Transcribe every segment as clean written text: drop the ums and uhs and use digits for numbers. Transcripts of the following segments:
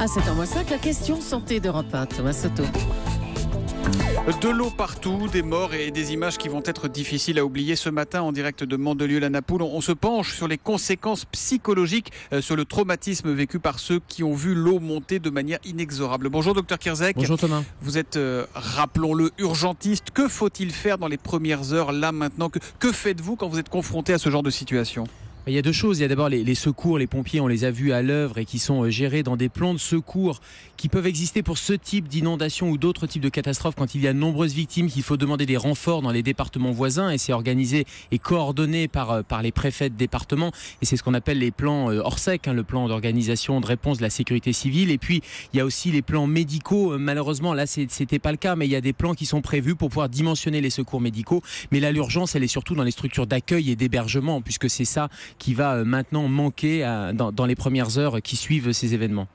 À 7h05, la question santé d'Europe 1, Thomas Soto. De l'eau partout, des morts et des images qui vont être difficiles à oublier. Ce matin, en direct de Mandelieu-la-Napoule, on se penche sur les conséquences psychologiques, sur le traumatisme vécu par ceux qui ont vu l'eau monter de manière inexorable. Bonjour docteur Kirzek. Bonjour Thomas. Vous êtes, rappelons-le, urgentiste. Que faut-il faire dans les premières heures, là maintenant? Que faites-vous quand vous êtes confronté à ce genre de situation? Il y a deux choses. Il y a d'abord les secours, les pompiers, on les a vus à l'œuvre et qui sont gérés dans des plans de secours qui peuvent exister pour ce type d'inondation ou d'autres types de catastrophes quand il y a de nombreuses victimes, qu'il faut demander des renforts dans les départements voisins, et c'est organisé et coordonné par les préfets de département, et c'est ce qu'on appelle les plans Orsec, le plan d'organisation de réponse de la sécurité civile. Et puis il y a aussi les plans médicaux. Malheureusement là c'était pas le cas, mais il y a des plans qui sont prévus pour pouvoir dimensionner les secours médicaux. Mais là l'urgence elle est surtout dans les structures d'accueil et d'hébergement, puisque c'est ça qui va maintenant manquer dans les premières heures qui suivent ces événements.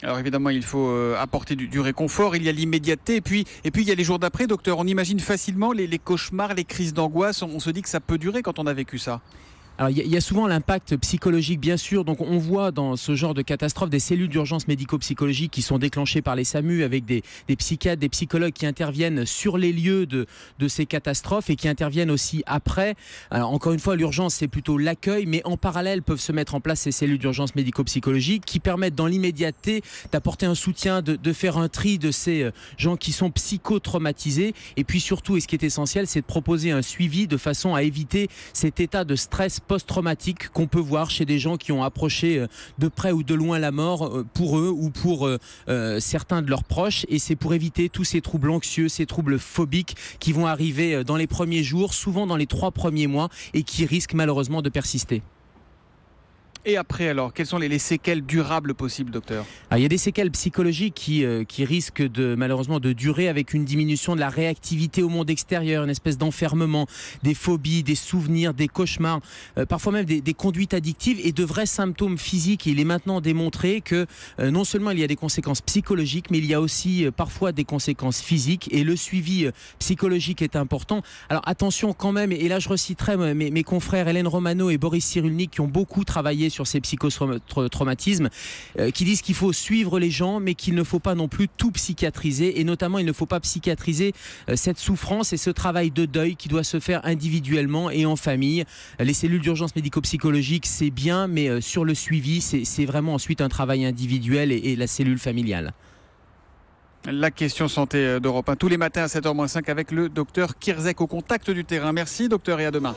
Alors évidemment, il faut apporter du réconfort, il y a l'immédiateté et puis il y a les jours d'après, docteur. On imagine facilement les cauchemars, les crises d'angoisse. On se dit que ça peut durer quand on a vécu ça. Alors il y a souvent l'impact psychologique bien sûr, donc on voit dans ce genre de catastrophe des cellules d'urgence médico-psychologique qui sont déclenchées par les SAMU avec des psychiatres, des psychologues qui interviennent sur les lieux de ces catastrophes et qui interviennent aussi après. Alors encore une fois l'urgence c'est plutôt l'accueil, mais en parallèle peuvent se mettre en place ces cellules d'urgence médico-psychologique qui permettent dans l'immédiateté d'apporter un soutien, de faire un tri de ces gens qui sont psychotraumatisés, et puis surtout, et ce qui est essentiel, c'est de proposer un suivi de façon à éviter cet état de stress post-traumatique qu'on peut voir chez des gens qui ont approché de près ou de loin la mort pour eux ou pour certains de leurs proches, et c'est pour éviter tous ces troubles anxieux, ces troubles phobiques qui vont arriver dans les premiers jours, souvent dans les 3 premiers mois, et qui risquent malheureusement de persister. Et après alors, quelles sont les séquelles durables possibles, docteur? Alors, il y a des séquelles psychologiques qui risquent malheureusement de durer, avec une diminution de la réactivité au monde extérieur, une espèce d'enfermement, des phobies, des souvenirs, des cauchemars, parfois même des conduites addictives et de vrais symptômes physiques. Et il est maintenant démontré que non seulement il y a des conséquences psychologiques, mais il y a aussi parfois des conséquences physiques, et le suivi psychologique est important. Alors attention quand même, et là je reciterai mes confrères Hélène Romano et Boris Cyrulnik qui ont beaucoup travaillé sur ces psychotraumatismes, qui disent qu'il faut suivre les gens, mais qu'il ne faut pas non plus tout psychiatriser, et notamment il ne faut pas psychiatriser cette souffrance et ce travail de deuil qui doit se faire individuellement et en famille. Les cellules d'urgence médico-psychologique c'est bien, mais sur le suivi c'est vraiment ensuite un travail individuel et la cellule familiale. La question santé d'Europe 1 tous les matins à 7h-5 avec le docteur Kirzek au contact du terrain. Merci docteur et à demain.